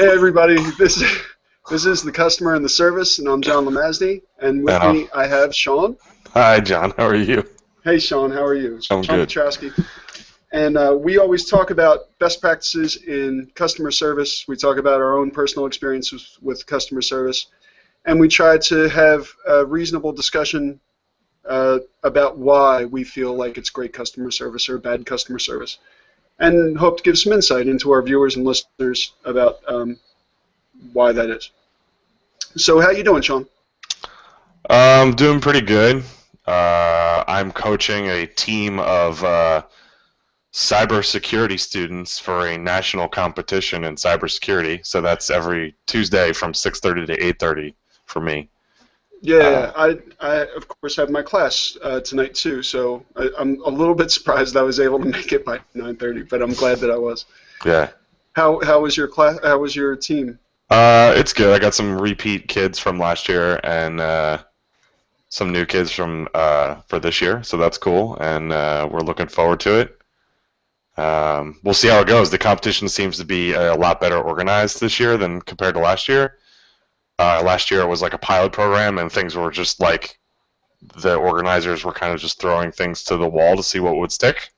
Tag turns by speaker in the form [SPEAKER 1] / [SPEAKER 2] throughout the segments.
[SPEAKER 1] Hey everybody, this is the customer and the service, and I'm John Lemazny, and with
[SPEAKER 2] Hello.
[SPEAKER 1] me I have Sean.
[SPEAKER 2] Hi, John. How are you?
[SPEAKER 1] Hey Sean, how are you?
[SPEAKER 2] I'm
[SPEAKER 1] Sean
[SPEAKER 2] good.
[SPEAKER 1] Petrowski. And we always talk about best practices in customer service. We talk about our own personal experiences with customer service, and we try to have a reasonable discussion about why we feel like it's great customer service or bad customer service, and hope to give some insight into our viewers and listeners about why that is. So how you doing, Sean?
[SPEAKER 2] Doing pretty good. I'm coaching a team of cybersecurity students for a national competition in cybersecurity. So that's every Tuesday from 6:30 to 8:30 for me. Uh,
[SPEAKER 1] Yeah, I of course have my class tonight too, so I'm a little bit surprised I was able to make it by 9:30, but I'm glad that I was.
[SPEAKER 2] yeah.
[SPEAKER 1] How was your class? How was your team?
[SPEAKER 2] It's good. I got some repeat kids from last year and some new kids from for this year, so that's cool, and we're looking forward to it. We'll see how it goes. The competition seems to be a lot better organized this year than compared to last year. Last year it was like a pilot program, and things were just like the organizers were kind of just throwing things to the wall to see what would stick.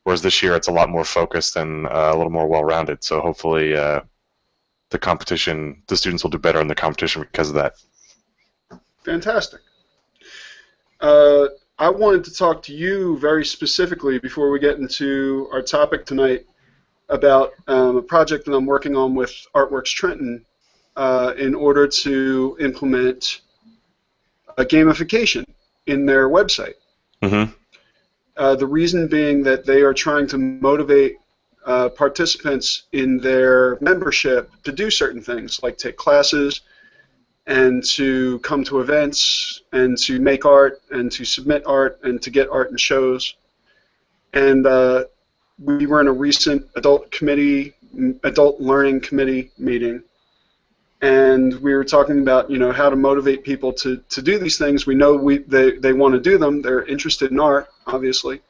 [SPEAKER 2] Whereas this year it's a lot more focused and a little more well-rounded. So hopefully the students will do better in the competition because of that.
[SPEAKER 1] Fantastic. Uh, I wanted to talk to you very specifically before we get into our topic tonight about a project that I'm working on with Artworks Trenton in order to implement a gamification in their website.
[SPEAKER 2] Mm-hmm.
[SPEAKER 1] The reason being that they are trying to motivate participants in their membership to do certain things, like take classes and to come to events and to make art and to submit art and to get art in shows. And we were in a recent adult learning committee meeting, and we were talking about how to motivate people to do these things. We know they want to do them. They're interested in art, obviously.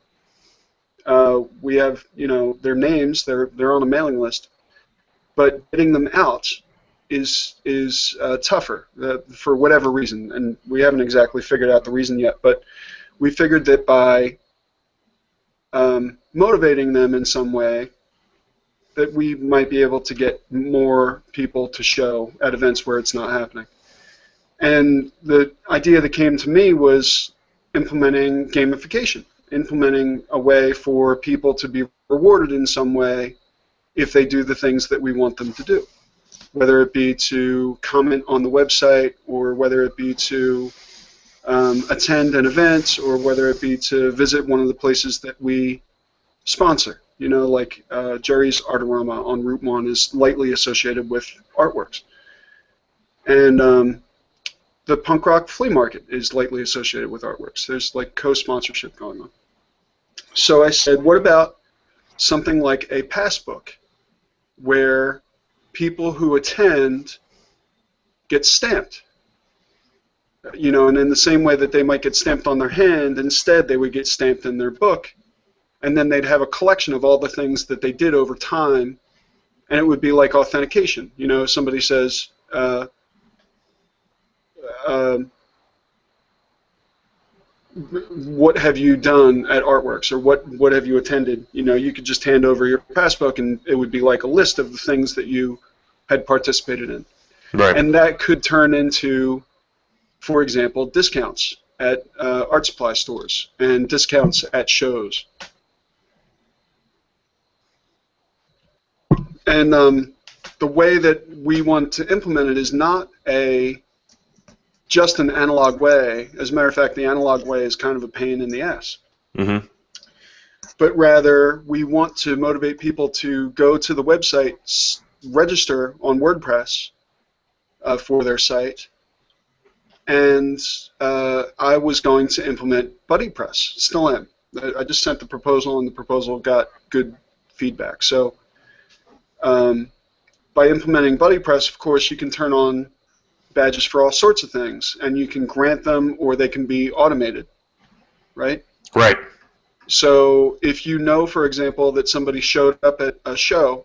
[SPEAKER 1] We have their names. They're on a mailing list, but getting them out is tougher for whatever reason, and we haven't exactly figured out the reason yet. But we figured that by motivating them in some way, that we might be able to get more people to show at events where it's not happening. And the idea that came to me was implementing gamification, implementing a way for people to be rewarded in some way if they do the things that we want them to do, whether it be to comment on the website, or whether it be to attend an event, or whether it be to visit one of the places that we sponsor. Like Jerry's Artorama on Route 1 is lightly associated with Artworks. And the Punk Rock Flea Market is lightly associated with Artworks. There's like co-sponsorship going on. So I said, what about something like a passbook where people who attend get stamped? And in the same way that they might get stamped on their hand, instead they would get stamped in their book, and then they'd have a collection of all the things that they did over time, and it would be like authentication. Somebody says, what have you done at Artworks, or what have you attended? You could just hand over your passbook, and it would be like a list of the things that you had participated in.
[SPEAKER 2] Right.
[SPEAKER 1] And that could turn into, for example, discounts at art supply stores and discounts at shows. And the way that we want to implement it is not just an analog way. As a matter of fact, the analog way is kind of a pain in the ass.
[SPEAKER 2] Mm-hmm.
[SPEAKER 1] But rather, we want to motivate people to go to the website, register on WordPress for their site, and I was going to implement BuddyPress. Still am. I just sent the proposal, and the proposal got good feedback. So by implementing BuddyPress, of course, you can turn on badges for all sorts of things, and you can grant them, or they can be automated, right?
[SPEAKER 2] Right.
[SPEAKER 1] So if you know, for example, that somebody showed up at a show,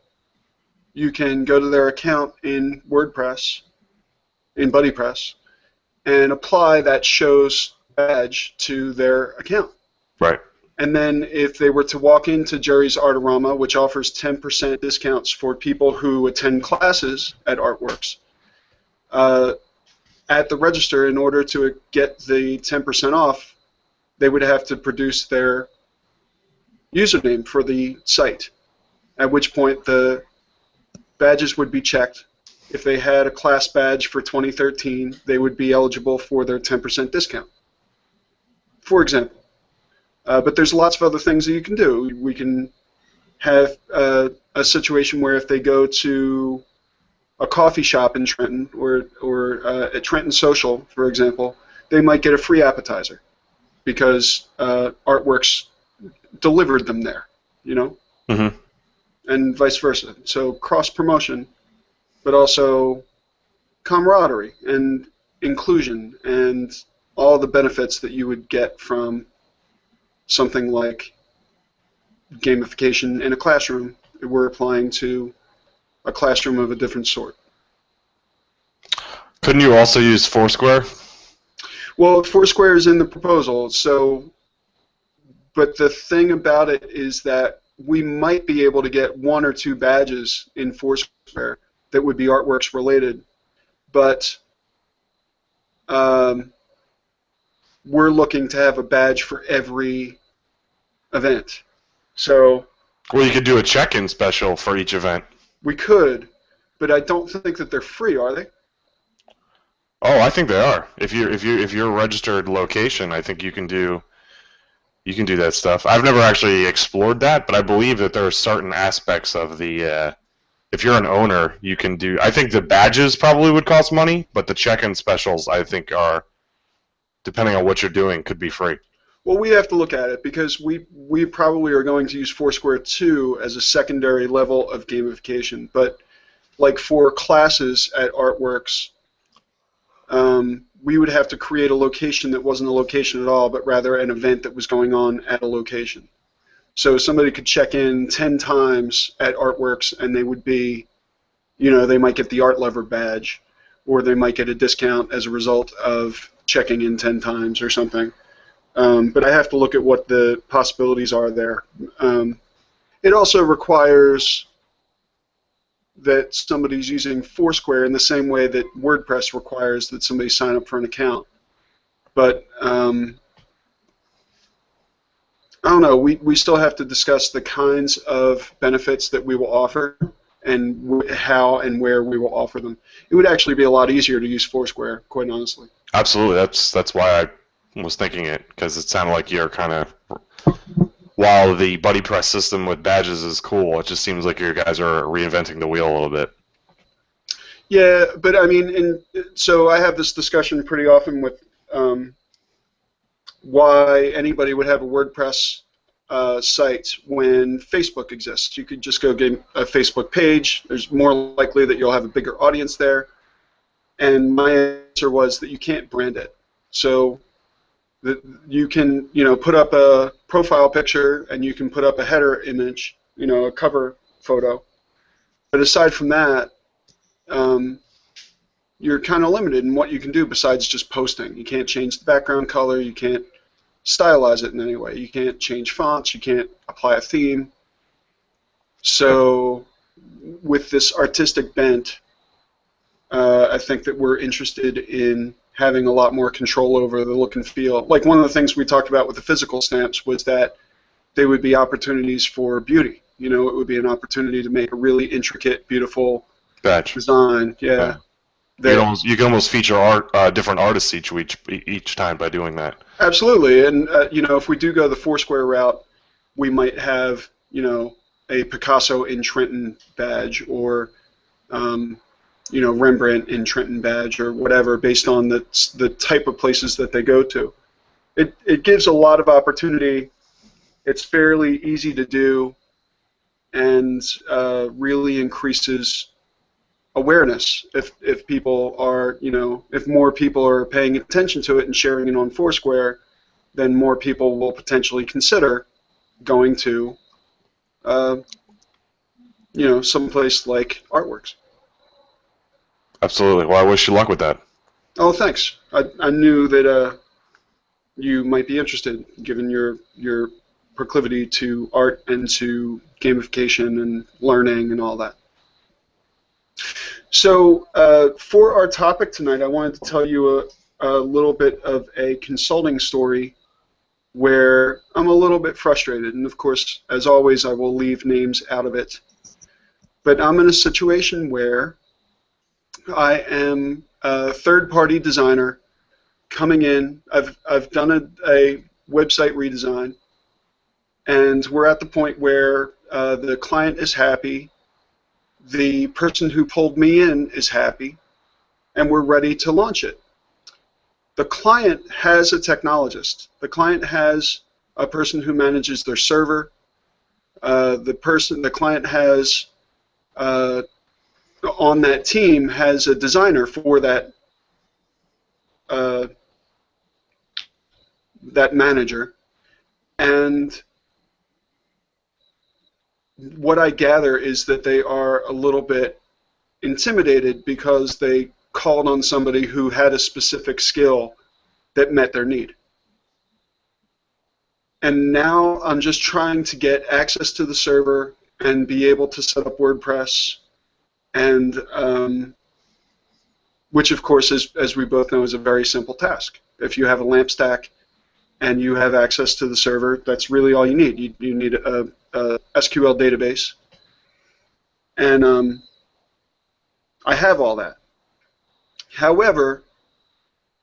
[SPEAKER 1] you can go to their account in WordPress, in BuddyPress, and apply that show's badge to their account.
[SPEAKER 2] Right.
[SPEAKER 1] And then if they were to walk into Jerry's Artorama, which offers 10% discounts for people who attend classes at Artworks, at the register, in order to get the 10% off, they would have to produce their username for the site, at which point the badges would be checked. If they had a class badge for 2013, they would be eligible for their 10% discount, for example. But there's lots of other things that you can do. We can have a situation where if they go to a coffee shop in Trenton or at Trenton Social, for example, they might get a free appetizer because Artworks delivered them there, you know, and vice versa. So cross-promotion, but also camaraderie and inclusion and all the benefits that you would get from something like gamification in a classroom that we're applying to a classroom of a different sort.
[SPEAKER 2] Couldn't you also use Foursquare?
[SPEAKER 1] Well, Foursquare is in the proposal, but the thing about it is that we might be able to get 1 or 2 badges in Foursquare that would be Artworks related, but we're looking to have a badge for every event. So,
[SPEAKER 2] well, you could do a check-in special for each event.
[SPEAKER 1] We could, but I don't think that they're free, are they?
[SPEAKER 2] Oh, I think they are. If you're a registered location, I think you can do that stuff. I've never actually explored that, but I believe that there are certain aspects of the if you're an owner, you can do. I think the badges probably would cost money, but the check-in specials, I think, are, depending on what you're doing, could be free.
[SPEAKER 1] Well, we have to look at it because we probably are going to use Foursquare 2 as a secondary level of gamification. But like for classes at Artworks, we would have to create a location that wasn't a location at all, but rather an event that was going on at a location. So somebody could check in 10 times at Artworks and they would be, you know, they might get the Art Lover badge, or they might get a discount as a result of checking in 10 times or something. But I have to look at what the possibilities are there. It also requires that somebody's using Foursquare in the same way that WordPress requires that somebody sign up for an account. But I don't know. We still have to discuss the kinds of benefits that we will offer and how and where we will offer them. It would actually be a lot easier to use Foursquare, quite honestly.
[SPEAKER 2] Absolutely. That's why I was thinking it, because it sounded like you're kind of, while the BuddyPress system with badges is cool, it just seems like you guys are reinventing the wheel a little bit.
[SPEAKER 1] Yeah, but I mean, so I have this discussion pretty often with why anybody would have a WordPress site when Facebook exists. You could just go get a Facebook page. There's more likely that you'll have a bigger audience there. And my answer was that you can't brand it. So that you can, you know, put up a profile picture and you can put up a header image, you know, a cover photo. But aside from that, you're kind of limited in what you can do besides just posting. You can't change the background color. You can't stylize it in any way. You can't change fonts. You can't apply a theme. So with this artistic bent, I think that we're interested in having a lot more control over the look and feel. Like one of the things we talked about with the physical stamps was that they would be opportunities for beauty. You know, it would be an opportunity to make a really intricate, beautiful
[SPEAKER 2] badge
[SPEAKER 1] design. Yeah.
[SPEAKER 2] You can almost feature different artists each time by doing that.
[SPEAKER 1] Absolutely, and you know, if we do go the Foursquare route, we might have, you know, a Picasso in Trenton badge, or you know, Rembrandt in Trenton badge, or whatever, based on the type of places that they go to. It gives a lot of opportunity. It's fairly easy to do, and really increases awareness. If people are, you know, if more people are paying attention to it and sharing it on Foursquare, then more people will potentially consider going to, you someplace like Artworks.
[SPEAKER 2] Absolutely. Well, I wish you luck with that.
[SPEAKER 1] Oh, thanks. I knew that you might be interested, given your proclivity to art and to gamification and learning and all that. So for our topic tonight, I wanted to tell you a little bit of a consulting story where I'm a little bit frustrated. And of course, as always, I will leave names out of it. But I'm in a situation where I am a third-party designer coming in. I've done a website redesign, and we're at the point where the client is happy, the person who pulled me in is happy, and we're ready to launch it. The client has a technologist. The client has a person who manages their server. The client has on that team has a designer for that that manager. And what I gather is that they are a little bit intimidated because they called on somebody who had a specific skill that met their need. And now I'm just trying to get access to the server and be able to set up WordPress, and which of course, as we both know, is a very simple task. If you have a LAMP stack and you have access to the server, that's really all you need. You need a SQL database, and I have all that. However,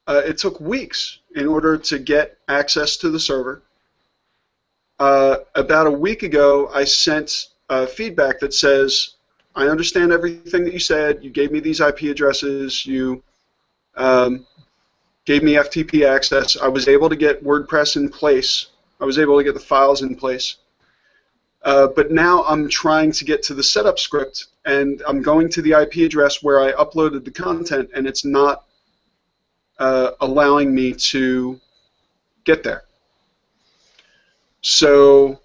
[SPEAKER 1] it took weeks in order to get access to the server. About a week ago, I sent feedback that says, I understand everything that you said. You gave me these IP addresses. You gave me FTP access. I was able to get WordPress in place. I was able to get the files in place. But now I'm trying to get to the setup script, and I'm going to the IP address where I uploaded the content, and it's not allowing me to get there. So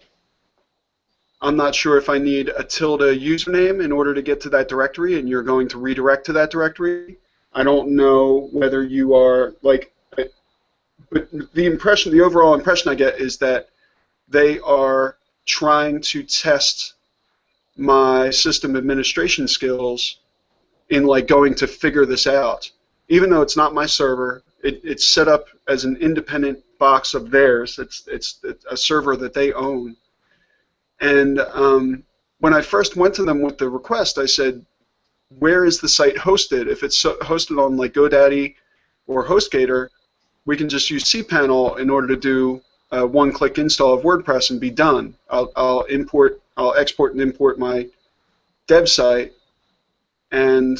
[SPEAKER 1] I'm not sure if I need a tilde username in order to get to that directory, and you're going to redirect to that directory. I don't know whether you are like, but the overall impression I get is that they are trying to test my system administration skills in like going to figure this out. Even though it's not my server, it's set up as an independent box of theirs. It's a server that they own. And when I first went to them with the request, I said, where is the site hosted? If it's hosted on like GoDaddy or HostGator, we can just use cPanel in order to do a one-click install of WordPress and be done. I'll export and import my dev site, and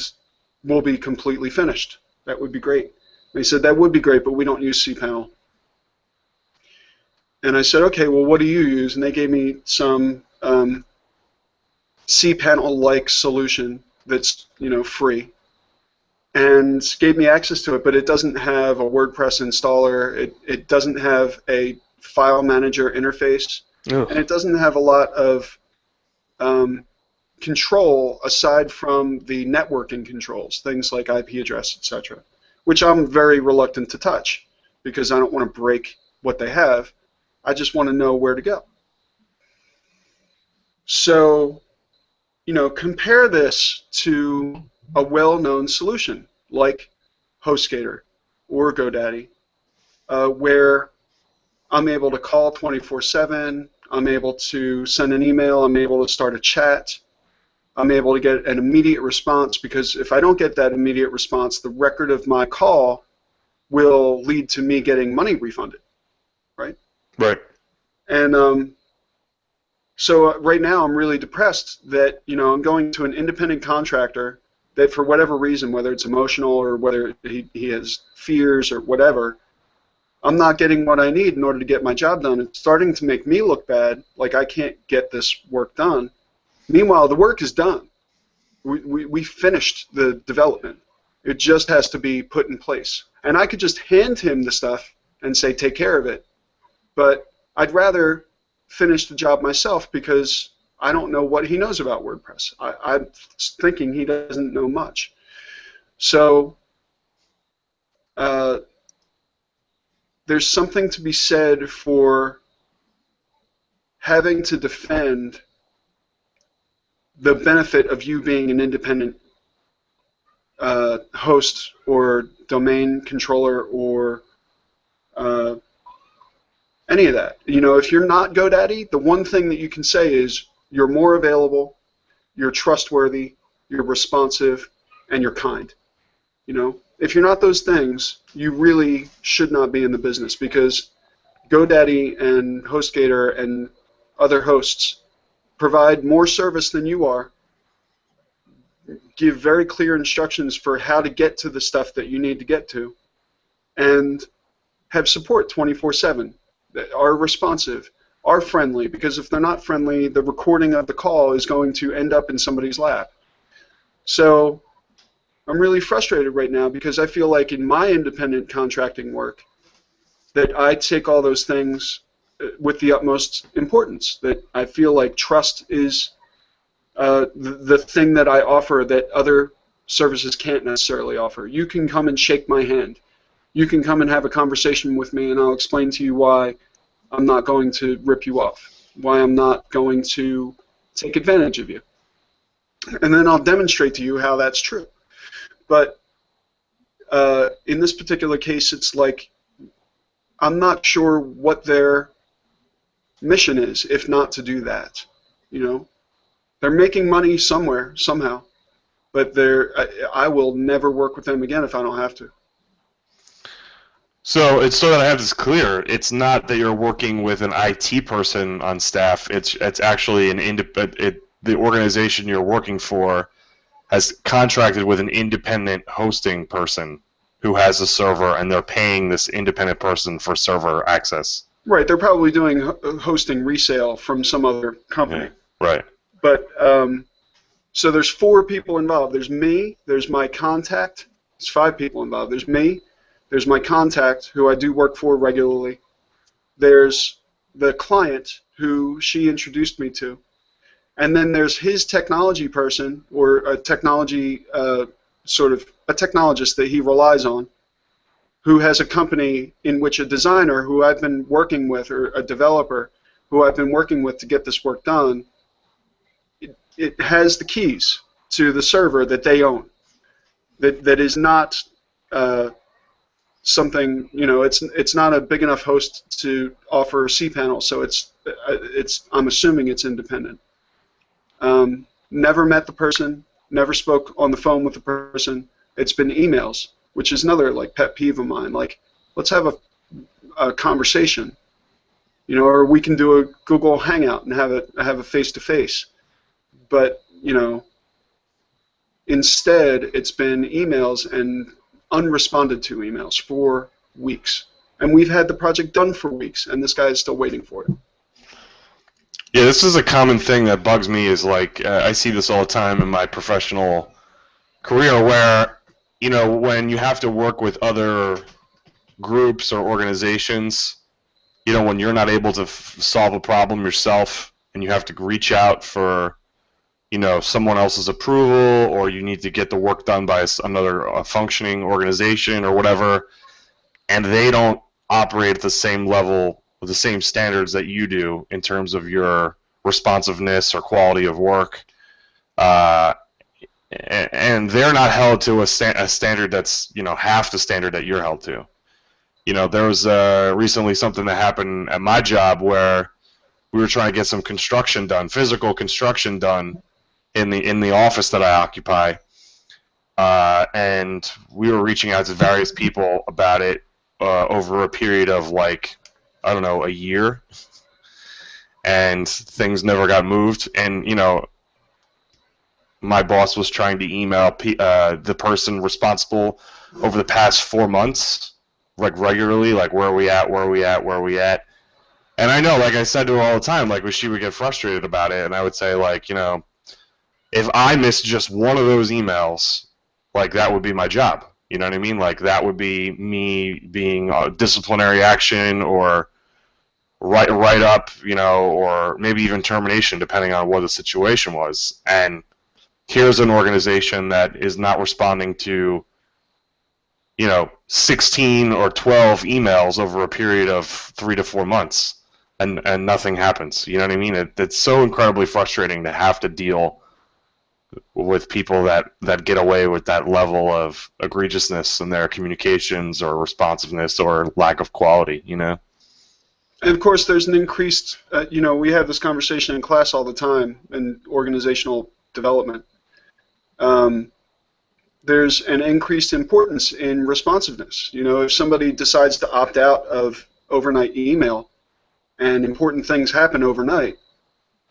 [SPEAKER 1] we'll be completely finished. That would be great. And they said, that would be great, but we don't use cPanel. And I said, okay, well, what do you use? And they gave me some cPanel-like solution that's free, and gave me access to it, but it doesn't have a WordPress installer. It doesn't have a file manager interface, and it doesn't have a lot of control aside from the networking controls, things like IP address, etc., which I'm very reluctant to touch because I don't want to break what they have. I just want to know where to go. So, compare this to a well-known solution like HostGator or GoDaddy, where I'm able to call 24/7, I'm able to send an email, I'm able to start a chat, I'm able to get an immediate response, because if I don't get that immediate response, the record of my call will lead to me getting money refunded, right?
[SPEAKER 2] Right.
[SPEAKER 1] And so right now I'm really depressed that I'm going to an independent contractor that for whatever reason, whether it's emotional or whether he has fears or whatever, I'm not getting what I need in order to get my job done. It's starting to make me look bad, like I can't get this work done. Meanwhile, the work is done. We finished the development. It just has to be put in place. And I could just hand him the stuff and say, take care of it. But I'd rather finish the job myself because I don't know what he knows about WordPress. I'm thinking he doesn't know much. So there's something to be said for having to defend the benefit of you being an independent host or domain controller or any of that. You know, if you're not GoDaddy, the one thing that you can say is you're more available, you're trustworthy, you're responsive, and you're kind. You know, if you're not those things, you really should not be in the business, because GoDaddy and HostGator and other hosts provide more service than you are, give very clear instructions for how to get to the stuff that you need to get to, and have support 24/7, that are responsive, are friendly, because if they're not friendly, the recording of the call is going to end up in somebody's lap. So I'm really frustrated right now because I feel like in my independent contracting work that I take all those things with the utmost importance, that I feel like trust is the thing that I offer that other services can't necessarily offer. You can come and shake my hand. You can come and have a conversation with me, and I'll explain to you why I'm not going to rip you off, why I'm not going to take advantage of you. And then I'll demonstrate to you how that's true. But in this particular case, it's like I'm not sure what their mission is, if not to do that. You know, they're making money somewhere, somehow, but I will never work with them again if I don't have to.
[SPEAKER 2] So it's so that I have this clear. It's not that you're working with an IT person on staff. It's actually the organization you're working for has contracted with an independent hosting person who has a server, and they're paying this independent person for server access.
[SPEAKER 1] Right. They're probably doing hosting resale from some other company.
[SPEAKER 2] Yeah, right.
[SPEAKER 1] But so there's 4 people involved. There's me. There's my contact. There's 5 people involved. There's me. There's my contact, who I do work for regularly. There's the client, who she introduced me to. And then there's his technology person, or a technology sort of a technologist that he relies on, who has a company in which a designer who I've been working with, or a developer who I've been working with to get this work done, it has the keys to the server that they own. That is not something, you know, it's not a big enough host to offer cPanel, so I'm assuming it's independent. Never met the person, never spoke on the phone with the person. It's been emails, which is another like pet peeve of mine. Like, let's have a conversation, you know, or we can do a Google Hangout and have a face-to-face. But, you know, instead it's been emails and unresponded to emails for weeks. And we've had the project done for weeks, and this guy is still waiting for it.
[SPEAKER 2] Yeah, this is a common thing that bugs me. Is like I see this all the time in my professional career, where, you know, when you have to work with other groups or organizations, you know, when you're not able to solve a problem yourself and you have to reach out for, you know, someone else's approval, or you need to get the work done by another functioning organization or whatever, and they don't operate at the same level with the same standards that you do in terms of your responsiveness or quality of work, and they're not held to a standard that's, you know, half the standard that you're held to. You know, there was recently something that happened at my job where we were trying to get some construction done, physical construction done, in the office that I occupy, and we were reaching out to various people about it over a period of, like, I don't know, a year, and things never got moved. And, you know, my boss was trying to email the person responsible over the past 4 months, like, regularly, like, where are we at, where are we at, where are we at? And I know, like I said to her all the time, like, she would get frustrated about it, and I would say, like, you know, if I missed just one of those emails, like, that would be my job. You know what I mean? Like, that would be me being disciplinary action or write up, or maybe even termination, depending on what the situation was. And here's an organization that is not responding to 16 or 12 emails over a period of 3 to 4 months, and nothing happens. You know what I mean? It's so incredibly frustrating to have to deal with people that get away with that level of egregiousness in their communications or responsiveness or lack of quality.
[SPEAKER 1] And of course, there's an increased, we have this conversation in class all the time in organizational development. There's an increased importance in responsiveness. If somebody decides to opt out of overnight email and important things happen overnight,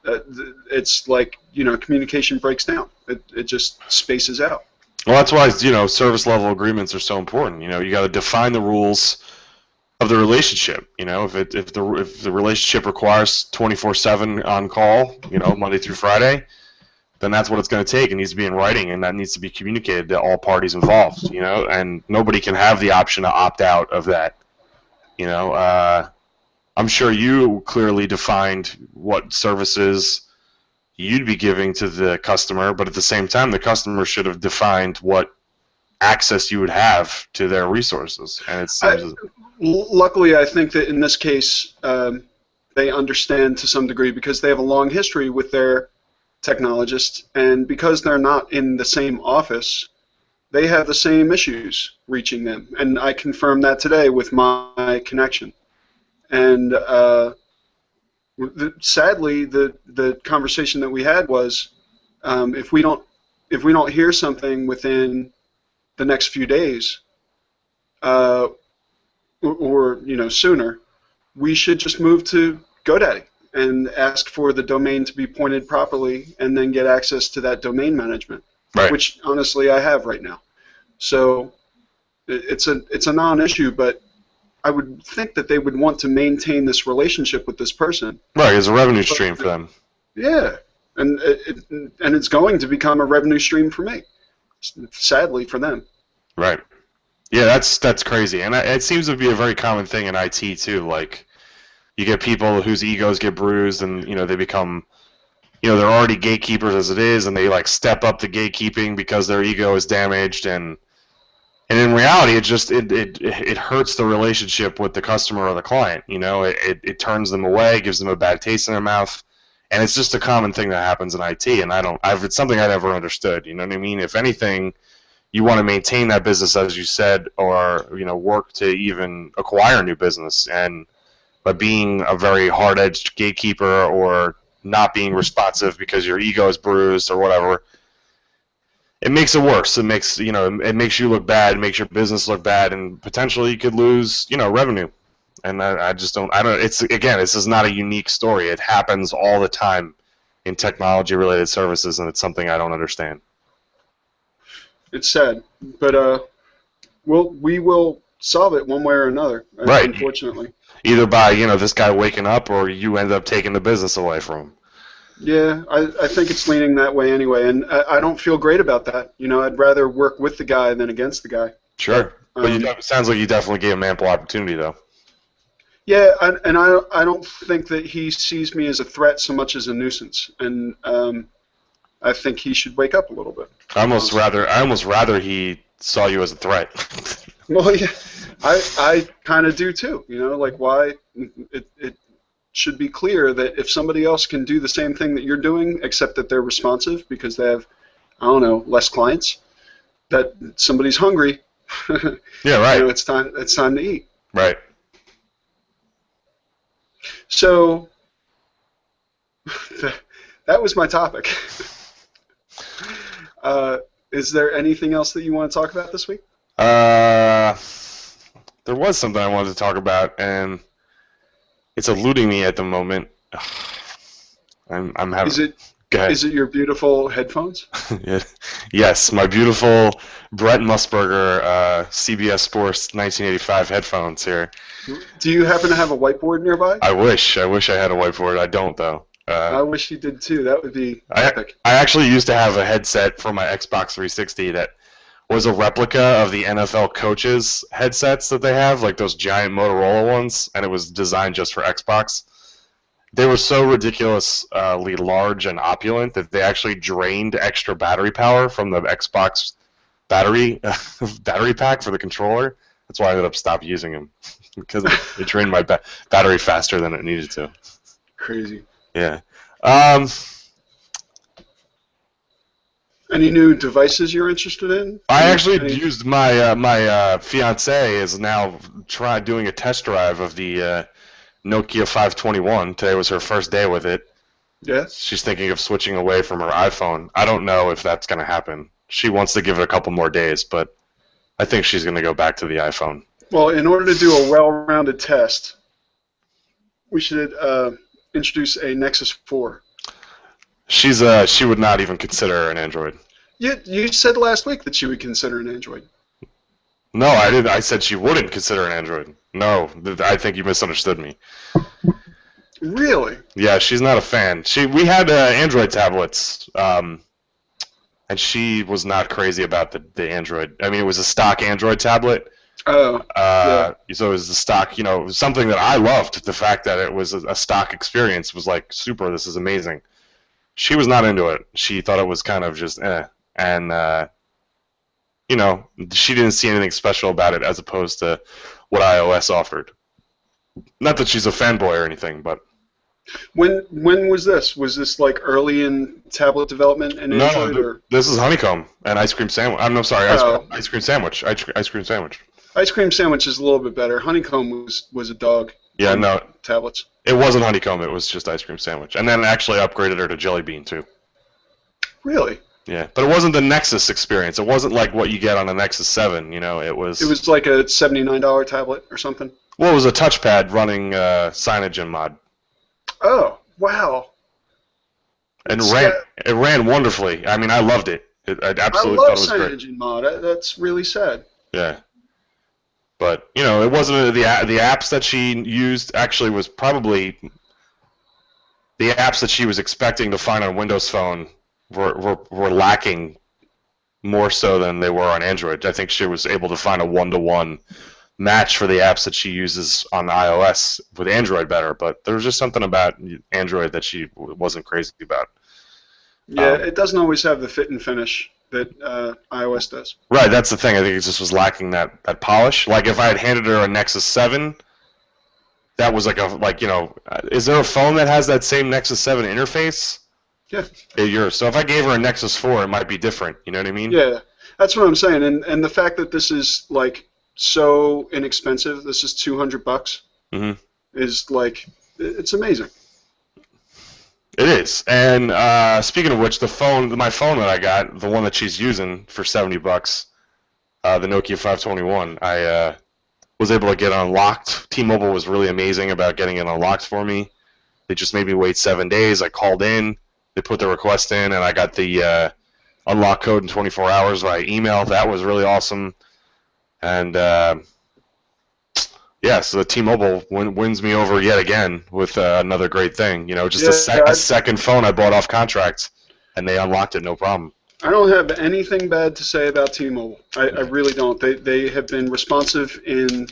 [SPEAKER 1] it's like, communication breaks down. It just spaces out.
[SPEAKER 2] Well, that's why, service level agreements are so important. You got to define the rules of the relationship. If the relationship requires 24/7 on call, Monday through Friday, then that's what it's going to take. It needs to be in writing, and that needs to be communicated to all parties involved. And nobody can have the option to opt out of that. I'm sure you clearly defined what services you'd be giving to the customer, but at the same time, the customer should have defined what access you would have to their resources. And it seems
[SPEAKER 1] luckily, I think that in this case, they understand to some degree because they have a long history with their technologist, and because they're not in the same office, they have the same issues reaching them. And I confirmed that today with my connection. And sadly, the conversation that we had was, if we don't hear something within the next few days, or sooner, we should just move to GoDaddy and ask for the domain to be pointed properly, and then get access to that domain management,
[SPEAKER 2] right,
[SPEAKER 1] which honestly I have right now. So it's a non-issue, but I would think that they would want to maintain this relationship with this person.
[SPEAKER 2] Right, it's a revenue stream for them.
[SPEAKER 1] Yeah, and it's going to become a revenue stream for me, sadly for them.
[SPEAKER 2] Right. Yeah, that's crazy, and it seems to be a very common thing in IT too. Like, you get people whose egos get bruised, and they become, they're already gatekeepers as it is, and they like step up the gatekeeping because their ego is damaged, and in reality, it hurts the relationship with the customer or the client. It turns them away, gives them a bad taste in their mouth, and it's just a common thing that happens in IT. And it's something I never understood. You know what I mean? If anything, you want to maintain that business, as you said, or work to even acquire new business. And by being a very hard-edged gatekeeper or not being responsive because your ego is bruised or whatever, it makes it worse. It makes it makes you look bad, it makes your business look bad, and potentially you could lose revenue. And I just don't. It's again, this is not a unique story. It happens all the time in technology-related services, and it's something I don't understand.
[SPEAKER 1] It's sad, but we will solve it one way or another.
[SPEAKER 2] Right.
[SPEAKER 1] Unfortunately.
[SPEAKER 2] Either by this guy waking up, or you end up taking the business away from him.
[SPEAKER 1] Yeah, I think it's leaning that way anyway, and I don't feel great about that. I'd rather work with the guy than against the guy.
[SPEAKER 2] Sure, but it sounds like you definitely gave him ample opportunity, though.
[SPEAKER 1] Yeah, and I don't think that he sees me as a threat so much as a nuisance, and I think he should wake up a little bit.
[SPEAKER 2] I almost rather he saw you as a threat.
[SPEAKER 1] Well, yeah, I kind of do too. Like why it should be clear that if somebody else can do the same thing that you're doing, except that they're responsive because they have, I don't know, less clients, that somebody's hungry.
[SPEAKER 2] Yeah, right.
[SPEAKER 1] It's time to eat.
[SPEAKER 2] Right.
[SPEAKER 1] So that was my topic. Is there anything else that you want to talk about this week?
[SPEAKER 2] There was something I wanted to talk about, and it's eluding me at the moment. I'm having.
[SPEAKER 1] Is it your beautiful headphones?
[SPEAKER 2] Yes, my beautiful Brett Musburger CBS Sports 1985 headphones here.
[SPEAKER 1] Do you happen to have a whiteboard nearby?
[SPEAKER 2] I wish I had a whiteboard. I don't, though.
[SPEAKER 1] I wish you did too. That would be epic.
[SPEAKER 2] I actually used to have a headset for my Xbox 360 that was a replica of the NFL coaches headsets that they have, like those giant Motorola ones, and it was designed just for Xbox. They were so ridiculously large and opulent that they actually drained extra battery power from the Xbox battery pack for the controller. That's why I ended up stopped using them because it drained my battery faster than it needed to.
[SPEAKER 1] Crazy.
[SPEAKER 2] Yeah.
[SPEAKER 1] Any new devices you're interested in?
[SPEAKER 2] I actually used my fiance is now doing a test drive of the Nokia 521. Today was her first day with it.
[SPEAKER 1] Yes.
[SPEAKER 2] She's thinking of switching away from her iPhone. I don't know if that's going to happen. She wants to give it a couple more days, but I think she's going to go back to the iPhone.
[SPEAKER 1] Well, in order to do a well-rounded test, we should introduce a Nexus 4.
[SPEAKER 2] She would not even consider an Android.
[SPEAKER 1] You said last week that she would consider an Android.
[SPEAKER 2] No, I didn't. I said she wouldn't consider an Android. No, I think you misunderstood me.
[SPEAKER 1] Really?
[SPEAKER 2] Yeah, she's not a fan. We had Android tablets, and she was not crazy about the Android. I mean, it was a stock Android tablet.
[SPEAKER 1] Oh. Yeah.
[SPEAKER 2] So it was the stock, something that I loved. The fact that it was a stock experience was like, super, this is amazing. She was not into it. She thought it was kind of just and she didn't see anything special about it as opposed to what iOS offered. Not that she's a fanboy or anything, but
[SPEAKER 1] when was this? Was this like early in tablet development and Android?
[SPEAKER 2] No, this is Honeycomb and Ice Cream Sandwich. I'm sorry, Ice Cream Sandwich. Ice Cream Sandwich.
[SPEAKER 1] Ice Cream Sandwich is a little bit better. Honeycomb was a dog.
[SPEAKER 2] Yeah, no.
[SPEAKER 1] Tablets.
[SPEAKER 2] It wasn't Honeycomb. It was just Ice Cream Sandwich. And then actually upgraded her to Jelly Bean, too.
[SPEAKER 1] Really?
[SPEAKER 2] Yeah. But it wasn't the Nexus experience. It wasn't like what you get on a Nexus 7, It was...
[SPEAKER 1] It was like a $79 tablet or something?
[SPEAKER 2] Well, it was a touchpad running CyanogenMod mod.
[SPEAKER 1] Oh, wow.
[SPEAKER 2] And it ran wonderfully. I mean, I loved it. I absolutely thought it was great. I love
[SPEAKER 1] CyanogenMod. That's really sad.
[SPEAKER 2] Yeah. But, it wasn't the apps that she used actually was probably the apps that she was expecting to find on Windows Phone were lacking more so than they were on Android. I think she was able to find a one-to-one match for the apps that she uses on iOS with Android better, but there was just something about Android that she wasn't crazy about.
[SPEAKER 1] Yeah, it doesn't always have the fit and finish that iOS does.
[SPEAKER 2] Right, that's the thing. I think it just was lacking that polish. Like if I had handed her a Nexus 7, that was is there a phone that has that same Nexus 7 interface?
[SPEAKER 1] Yeah.
[SPEAKER 2] So if I gave her a Nexus 4, it might be different. You know what I mean?
[SPEAKER 1] Yeah, that's what I'm saying. And the fact that this is like so inexpensive, this is $200, is like, it's amazing.
[SPEAKER 2] It is. And speaking of which, my phone that I got, the one that she's using for $70, the Nokia 521, I was able to get unlocked. T-Mobile was really amazing about getting it unlocked for me. They just made me wait 7 days. I called in, they put the request in, and I got the unlock code in 24 hours via email. That was really awesome. And so the T-Mobile wins me over yet again with another great thing. Just a second phone I bought off contract, and they unlocked it, no problem.
[SPEAKER 1] I don't have anything bad to say about T-Mobile. I really don't. They have been responsive in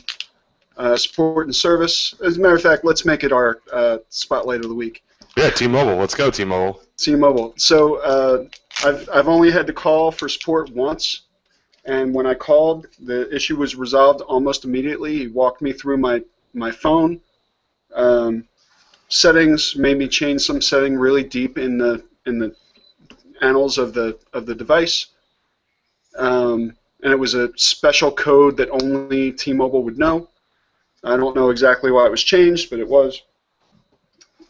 [SPEAKER 1] support and service. As a matter of fact, let's make it our spotlight of the week.
[SPEAKER 2] Yeah, T-Mobile. Let's go, T-Mobile.
[SPEAKER 1] T-Mobile. So I've only had to call for support once. And when I called, the issue was resolved almost immediately. He walked me through my phone. Settings, made me change some setting really deep in the annals of the device. And it was a special code that only T-Mobile would know. I don't know exactly why it was changed, but it was.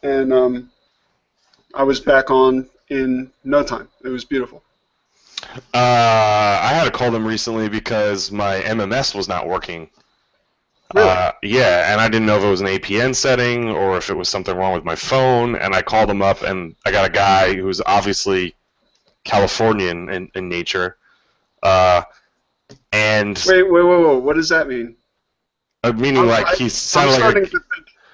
[SPEAKER 1] And I was back on in no time. It was beautiful.
[SPEAKER 2] I had to call them recently because my MMS was not working.
[SPEAKER 1] Really?
[SPEAKER 2] Yeah, and I didn't know if it was an APN setting or if it was something wrong with my phone, and I called them up, and I got a guy who's obviously Californian in nature. And
[SPEAKER 1] Wait, what does that mean?
[SPEAKER 2] Meaning he sounded like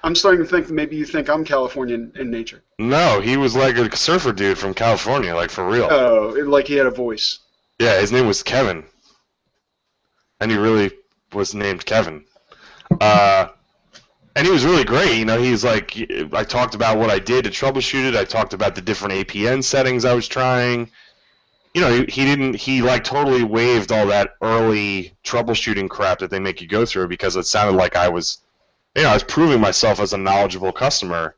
[SPEAKER 1] I'm starting to think that maybe you think I'm Californian in nature.
[SPEAKER 2] No, he was like a surfer dude from California, like for real.
[SPEAKER 1] Oh, like he had a voice.
[SPEAKER 2] Yeah, his name was Kevin. and he really was named Kevin. Uh, and he was really great. You know, he's like, I talked about what I did to troubleshoot it. I talked about the different APN settings I was trying. You know, he like totally waived all that early troubleshooting crap that they make you go through, because it sounded like I was proving myself as a knowledgeable customer.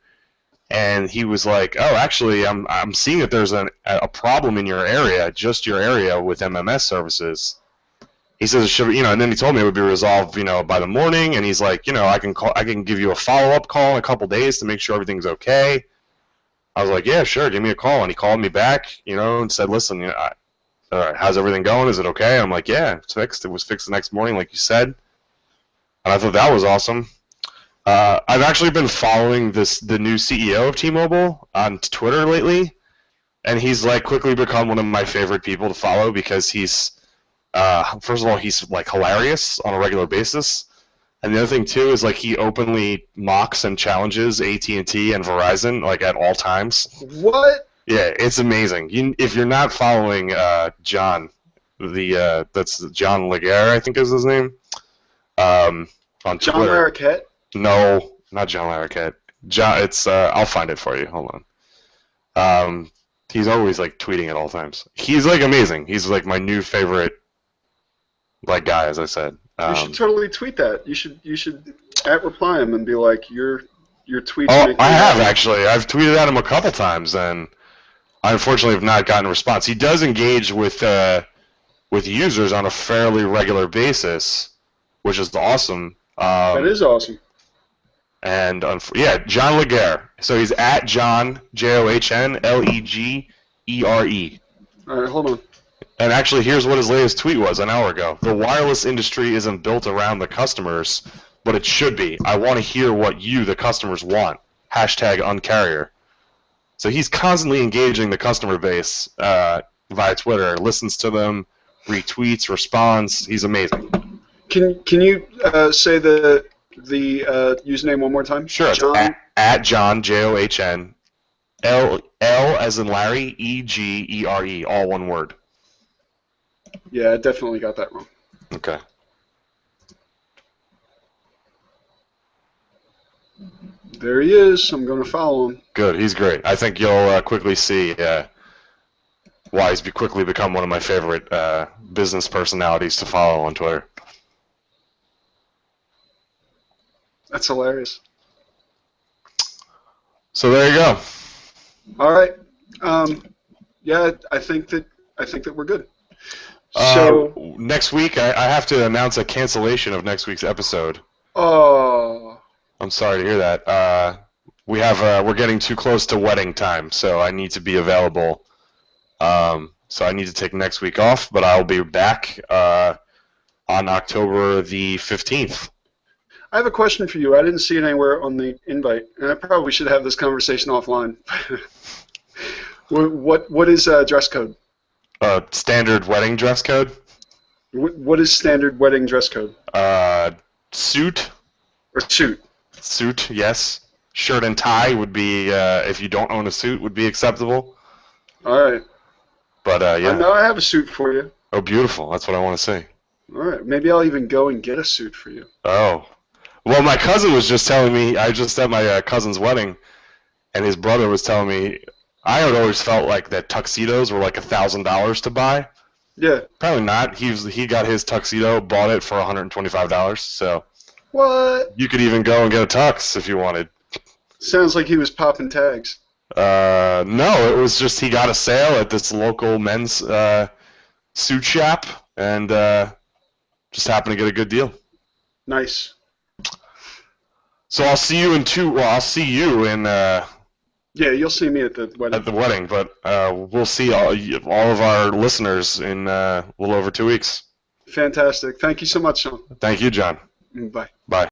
[SPEAKER 2] And he was like, "Oh, actually, I'm seeing that there's a problem in your area, just your area, with MMS services." He says it should, and then he told me it would be resolved, by the morning. And he's like, I can give you a follow-up call in a couple days to make sure everything's okay. I was like, yeah, sure, give me a call. And he called me back, and said, listen, all right, how's everything going? Is it okay? I'm like, yeah, it's fixed. It was fixed the next morning, like you said. And I thought that was awesome. I've actually been following the new CEO of T-Mobile on Twitter lately, and he's like quickly become one of my favorite people to follow, because he's first of all, he's like hilarious on a regular basis, and the other thing too is like he openly mocks and challenges AT&T and Verizon like at all times.
[SPEAKER 1] What?
[SPEAKER 2] Yeah, it's amazing. If you're not following John, that's John Laguerre, I think is his name, on Twitter.
[SPEAKER 1] John Larroquette?
[SPEAKER 2] No, not John Larroquette. It's I'll find it for you. Hold on. He's always like tweeting at all times. He's like amazing. He's like my new favorite like guy, as I said.
[SPEAKER 1] You should totally tweet that. You should @reply him and be like, your tweets.
[SPEAKER 2] Oh, I have actually. I've tweeted at him a couple times, and I unfortunately have not gotten a response. He does engage with users on a fairly regular basis, which is awesome.
[SPEAKER 1] That is awesome.
[SPEAKER 2] And yeah, John Laguerre. So he's at John JOHN LEGERE.
[SPEAKER 1] All right, hold on.
[SPEAKER 2] And actually, here's what his latest tweet was an hour ago. The wireless industry isn't built around the customers, but it should be. I want to hear what you, the customers, want. #uncarrier. So he's constantly engaging the customer base via Twitter, listens to them, retweets, responds. He's amazing.
[SPEAKER 1] Can you say the username one more time?
[SPEAKER 2] Sure.
[SPEAKER 1] John?
[SPEAKER 2] It's at John JOHN L as in Larry EGERE, all one word.
[SPEAKER 1] Yeah, I definitely got that wrong.
[SPEAKER 2] Okay.
[SPEAKER 1] There he is. I'm going to follow him.
[SPEAKER 2] Good. He's great. I think you'll quickly see why he's quickly become one of my favorite business personalities to follow on Twitter.
[SPEAKER 1] That's hilarious.
[SPEAKER 2] So there you go.
[SPEAKER 1] All right. Yeah, I think that we're good. So
[SPEAKER 2] next week, I have to announce a cancellation of next week's episode.
[SPEAKER 1] Oh.
[SPEAKER 2] I'm sorry to hear that. We're getting too close to wedding time, so I need to be available. So I need to take next week off, but I'll be back on October the 15th.
[SPEAKER 1] I have a question for you. I didn't see it anywhere on the invite, and I probably should have this conversation offline. What is dress code?
[SPEAKER 2] Standard wedding dress code.
[SPEAKER 1] What is standard wedding dress code?
[SPEAKER 2] Suit.
[SPEAKER 1] Or suit.
[SPEAKER 2] Suit, yes. Shirt and tie would be, if you don't own a suit, would be acceptable.
[SPEAKER 1] All right.
[SPEAKER 2] But yeah.
[SPEAKER 1] Now I have a suit for you.
[SPEAKER 2] Oh, beautiful. That's what I want to see.
[SPEAKER 1] All right. Maybe I'll even go and get a suit for you.
[SPEAKER 2] Oh. Well, my cousin was just telling me, I just at my cousin's wedding, and his brother was telling me, I had always felt like that tuxedos were like $1,000 to buy.
[SPEAKER 1] Yeah.
[SPEAKER 2] Probably not. He got his tuxedo, bought it for $125. So.
[SPEAKER 1] What?
[SPEAKER 2] You could even go and get a tux if you wanted.
[SPEAKER 1] Sounds like he was popping tags.
[SPEAKER 2] No, it was just he got a sale at this local men's suit shop, and just happened to get a good deal.
[SPEAKER 1] Nice.
[SPEAKER 2] So I'll see you I'll see you in.
[SPEAKER 1] Yeah, you'll see me at the wedding.
[SPEAKER 2] At the wedding, but we'll see all of our listeners in a little over 2 weeks.
[SPEAKER 1] Fantastic. Thank you so much, Sean.
[SPEAKER 2] Thank you, John.
[SPEAKER 1] Bye.
[SPEAKER 2] Bye.